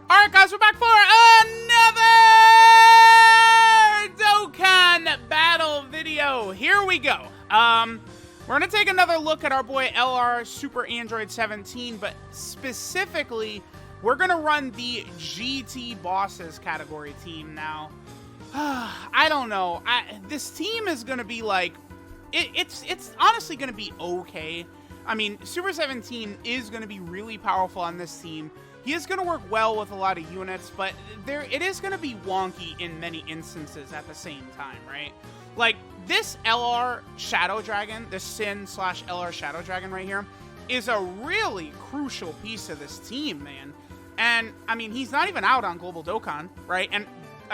Alright guys, we're back for another Dokkan battle video. Here we go. We're gonna take another look at our boy LR Super Android 17, but specifically, we're gonna run the GT Bosses category team now. I don't know. This team is gonna be like, it's honestly gonna be okay. I mean, Super 17 is gonna be really powerful on this team. He is going to work well with a lot of units, but it is going to be wonky in many instances at the same time, right? Like, this LR Shadow Dragon, the Sin/LR Shadow Dragon right here, is a really crucial piece of this team, man. And, I mean, he's not even out on Global Dokkan, right? And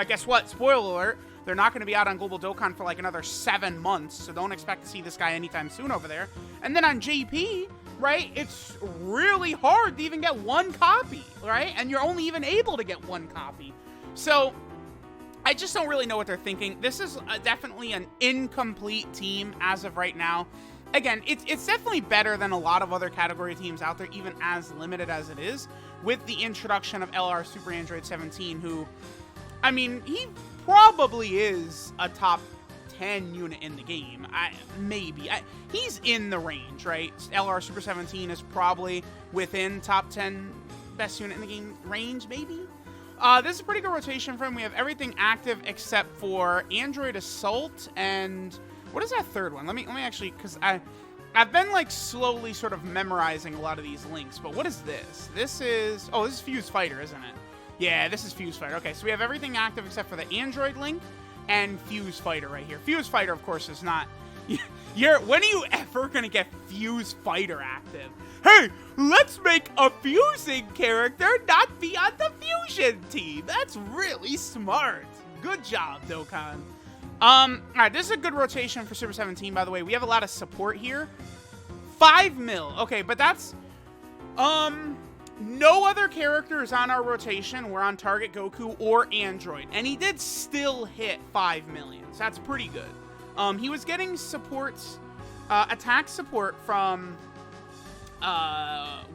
guess what? Spoiler alert, they're not going to be out on Global Dokkan for like another 7 months, so don't expect to see this guy anytime soon over there. And then on JP, right, it's really hard to even get one copy, right? And you're only even able to get one copy. So, I just don't really know what they're thinking. This is definitely an incomplete team as of right now. Again, it's definitely better than a lot of other category teams out there, even as limited as it is, with the introduction of LR Super Android 17, who, I mean, he probably is a top 10 unit in the game. He's in the range, right? LR Super 17 is probably within top 10 best unit in the game range, maybe? This is a pretty good rotation for him. We have everything active except for Android Assault and what is that third one? Let me actually, because I've been like slowly sort of memorizing a lot of these links, but what is this? This is Fuse Fighter, isn't it? Yeah, this is Fuse Fighter. Okay, so we have everything active except for the Android link and Fuse Fighter right here. Fuse Fighter, of course, is not... when are you ever going to get Fuse Fighter active? Hey, let's make a fusing character not be on the fusion team. That's really smart. Good job, Dokkan. Alright, this is a good rotation for Super 17, by the way. We have a lot of support here. 5 mil. Okay, but that's... no other characters on our rotation were on target Goku or Android, and he did still hit 5 million, so that's pretty good. He was getting supports, attack support from, LR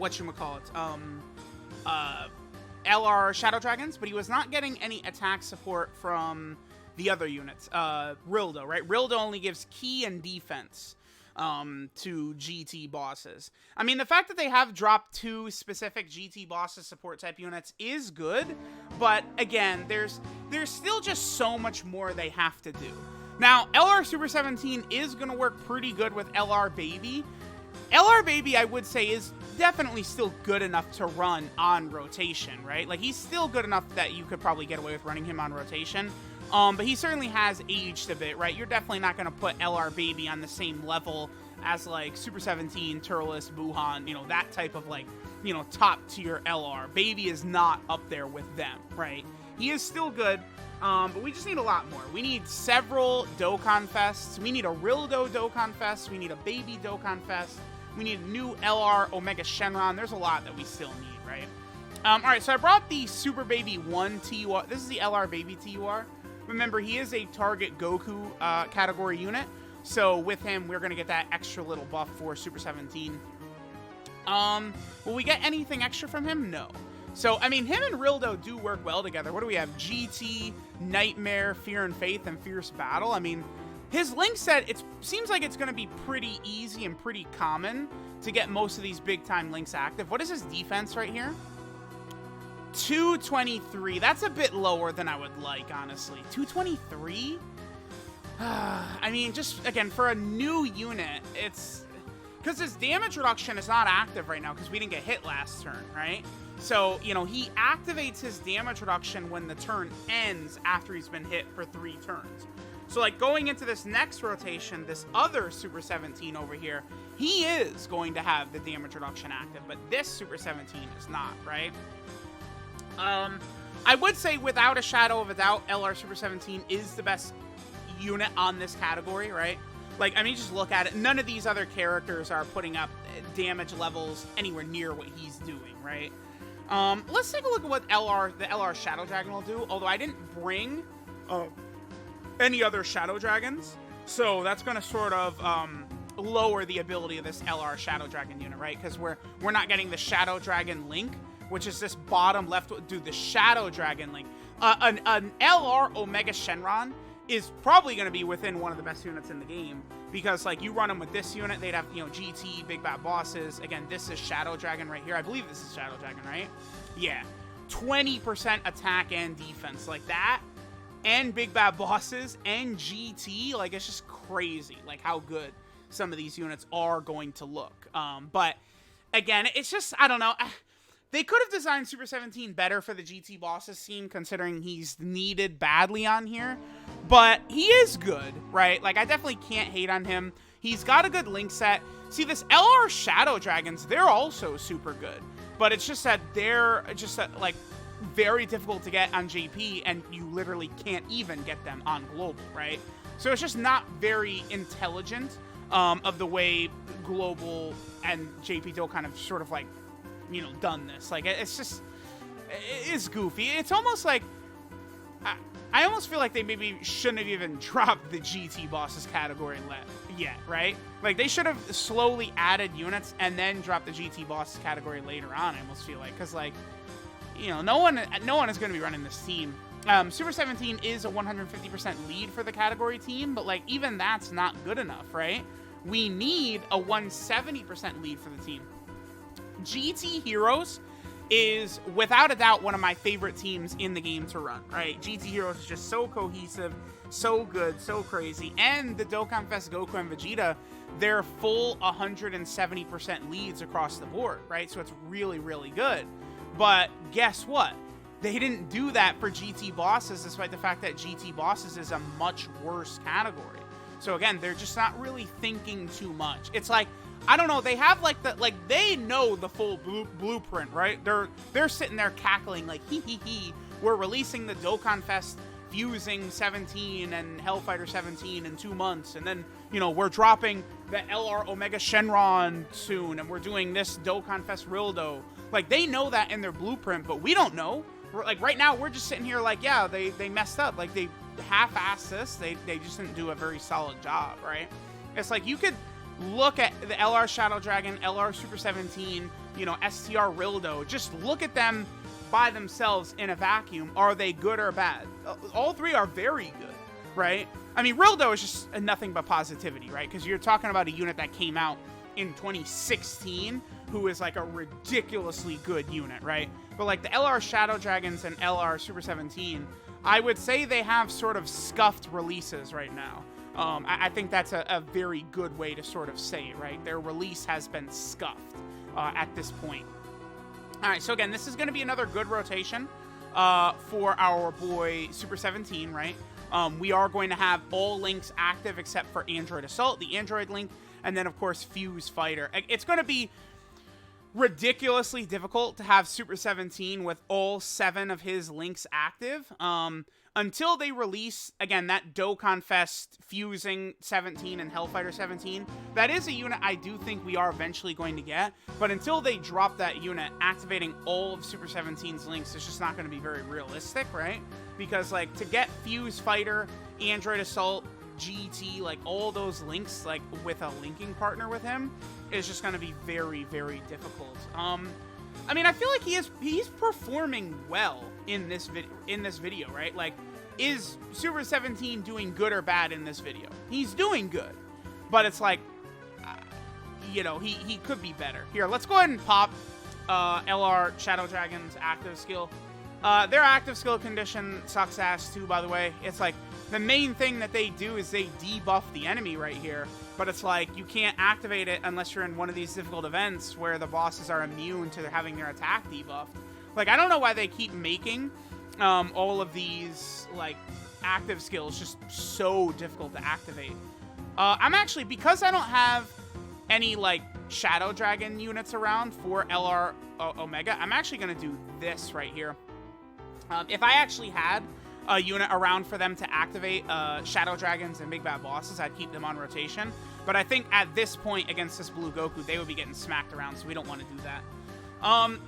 Shadow Dragons, but he was not getting any attack support from the other units. Rildo, right? Rildo only gives key and defense to GT bosses. I mean, the fact that they have dropped 2 specific GT bosses support type units is good, but again, there's still just so much more they have to do. Now, LR Super 17 is going to work pretty good with LR Baby. LR Baby, I would say, is definitely still good enough to run on rotation, right? Like, he's still good enough that you could probably get away with running him on rotation. But he certainly has aged a bit, right? You're definitely not going to put LR Baby on the same level as, like, Super 17, Turles, Buhan, you know, that type of, like, you know, top-tier LR. Baby is not up there with them, right? He is still good, but we just need a lot more. We need several Dokkan Fests. We need a Rildo Dokkan Fest. We need a Baby Dokkan Fest. We need a new LR Omega Shenron. There's a lot that we still need, right? Alright, so I brought the Super Baby 1 TUR. This is the LR Baby TUR. Remember, he is a target Goku category unit, so with him, we're going to get that extra little buff for Super 17. Will we get anything extra from him? No. So, I mean, him and Rildo do work well together. What do we have? GT, Nightmare, Fear and Faith, and Fierce Battle. I mean, his link set, it seems like it's going to be pretty easy and pretty common to get most of these big-time links active. What is his defense right here? 223. That's a bit lower than I would like, honestly. 223? I mean, just, again, for a new unit, it's... Because his damage reduction is not active right now because we didn't get hit last turn, right? So, you know, he activates his damage reduction when the turn ends after he's been hit for 3 turns. So, like, going into this next rotation, this other Super 17 over here, he is going to have the damage reduction active, but this Super 17 is not, right? I would say, without a shadow of a doubt, LR Super 17 is the best unit on this category, right? Like, I mean, just look at it. None of these other characters are putting up damage levels anywhere near what he's doing, right? Let's take a look at what the LR Shadow Dragon will do. Although I didn't bring any other Shadow Dragons, so that's going to sort of lower the ability of this LR Shadow Dragon unit, right? Because we're not getting the Shadow Dragon link which is this bottom left, dude, the Shadow Dragon link. An LR Omega Shenron is probably going to be within one of the best units in the game, because like you run them with this unit, they'd have, you know, GT, Big Bad Bosses. Again, this is Shadow Dragon right here. I believe this is Shadow Dragon, right? Yeah. 20% attack and defense like that, and Big Bad Bosses and GT. Like, it's just crazy, like how good some of these units are going to look. But again, it's just, I don't know. They could have designed Super 17 better for the GT Bosses team, considering he's needed badly on here. But he is good, right? Like, I definitely can't hate on him. He's got a good link set. See, this LR Shadow Dragons, they're also super good. But it's just that they're just, like, very difficult to get on JP, and you literally can't even get them on Global, right? So it's just not very intelligent of the way Global and JP Dokkan have sort of, like, you know, done this. Like, it's just, it's goofy. It's almost like, I almost feel like they maybe shouldn't have even dropped the GT Bosses category yet, right? Like, they should have slowly added units and then dropped the GT Bosses category later on, I almost feel like. Because, like, you know, no one is going to be running this team. Super 17 is a 150% lead for the category team, but, like, even that's not good enough, right? We need a 170% lead for the team. GT Heroes is, without a doubt, one of my favorite teams in the game to run, right? GT Heroes is just so cohesive, so good, so crazy. And the Dokkan Fest Goku and Vegeta, they're full 170% leads across the board, right? So it's really, really good. But guess what? They didn't do that for GT Bosses, despite the fact that GT Bosses is a much worse category. So again, they're just not really thinking too much. It's like, I don't know, they have like they know the full blueprint, right? They're sitting there cackling like, hee, we're releasing the Dokkan Fest Fusing 17 and Hellfighter 17 in 2 months, and then, you know, we're dropping the LR Omega Shenron soon, and we're doing this Dokkan Fest Rildo. Like, they know that in their blueprint, but we don't know. Like, right now, we're just sitting here like, yeah, they messed up. Like, they half-assed this. They just didn't do a very solid job, right? It's like, you could look at the LR Shadow Dragon, LR Super 17, you know, STR Rildo. Just look at them by themselves in a vacuum. Are they good or bad? All three are very good, right? I mean, Rildo is just nothing but positivity, right? Because you're talking about a unit that came out in 2016 who is like a ridiculously good unit, right? But like the LR Shadow Dragons and LR Super 17, I would say they have sort of scuffed releases right now. I think that's a very good way to sort of say it, right? Their release has been scuffed at this point. All right, so again, this is going to be another good rotation for our boy Super 17, right? We are going to have all links active except for Android Assault, the Android link, and then, of course, Fuse Fighter. It's going to be ridiculously difficult to have Super 17 with all 7 of his links active. Until they release, again, that Dokkan Fest Fusing 17 and Hellfighter 17, that is a unit I do think we are eventually going to get, but until they drop that unit, activating all of Super 17's links is just not going to be very realistic, right? Because, like, to get Fuse Fighter, Android Assault, GT, like, all those links, like, with a linking partner with him, is just going to be very, very difficult. I mean, I feel like he's performing well in this video, right? Like, is Super 17 doing good or bad in this video? He's doing good, but it's like, you know, he could be better. Here, let's go ahead and pop LR Shadow Dragon's active skill. Their active skill condition sucks ass too, by the way. It's like, the main thing that they do is they debuff the enemy right here, but it's like, you can't activate it unless you're in one of these difficult events where the bosses are immune to having their attack debuffed. Like, I don't know why they keep making all of these, like, active skills just so difficult to activate. I'm actually, because I don't have any, like, Shadow Dragon units around for LR Omega, I'm actually going to do this right here. If I actually had a unit around for them to activate Shadow Dragons and Big Bad Bosses, I'd keep them on rotation. But I think at this point against this Blue Goku, they would be getting smacked around, so we don't want to do that.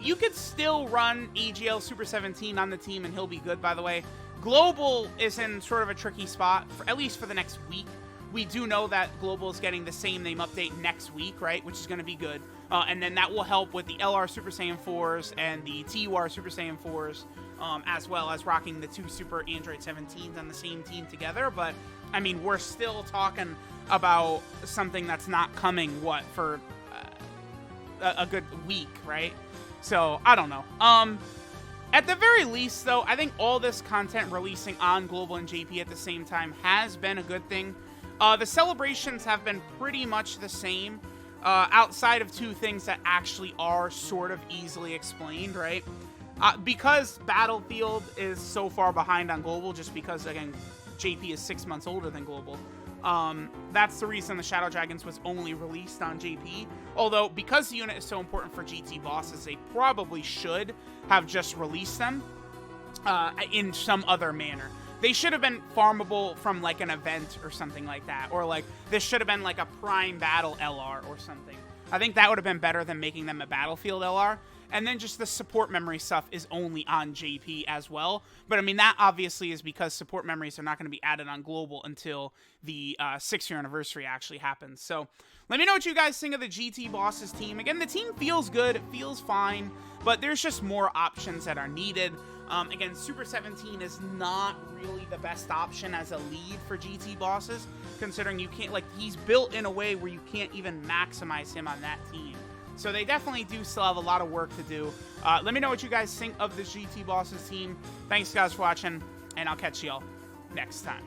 You could still run AGL Super 17 on the team, and he'll be good, by the way. Global is in sort of a tricky spot, at least for the next week. We do know that Global is getting the same name update next week, right? Which is going to be good. And then that will help with the LR Super Saiyan 4s and the TUR Super Saiyan 4s, as well as rocking the 2 Super Android 17s on the same team together. But, I mean, we're still talking about something that's not coming, for a good week, right? So, I don't know. At the very least, though, I think all this content releasing on Global and JP at the same time has been a good thing. The celebrations have been pretty much the same, outside of 2 things that actually are sort of easily explained, right? Because Battlefield is so far behind on Global, just because, again, JP is 6 months older than Global. That's the reason the Shadow Dragons was only released on JP. Although, because the unit is so important for GT bosses, they probably should have just released them in some other manner. They should have been farmable from, like, an event or something like that. Or, like, this should have been, like, a Prime Battle LR or something. I think that would have been better than making them a Battlefield LR. And then just the support memory stuff is only on JP as well. But, I mean, that obviously is because support memories are not going to be added on Global until the 6-year anniversary actually happens. So, let me know what you guys think of the GT Bosses team. Again, the team feels good. It feels fine. But there's just more options that are needed. Again, Super 17 is not really the best option as a lead for GT Bosses, considering you can't, like, he's built in a way where you can't even maximize him on that team. So they definitely do still have a lot of work to do. Let me know what you guys think of the GT Bosses team. Thanks, guys, for watching, and I'll catch y'all next time.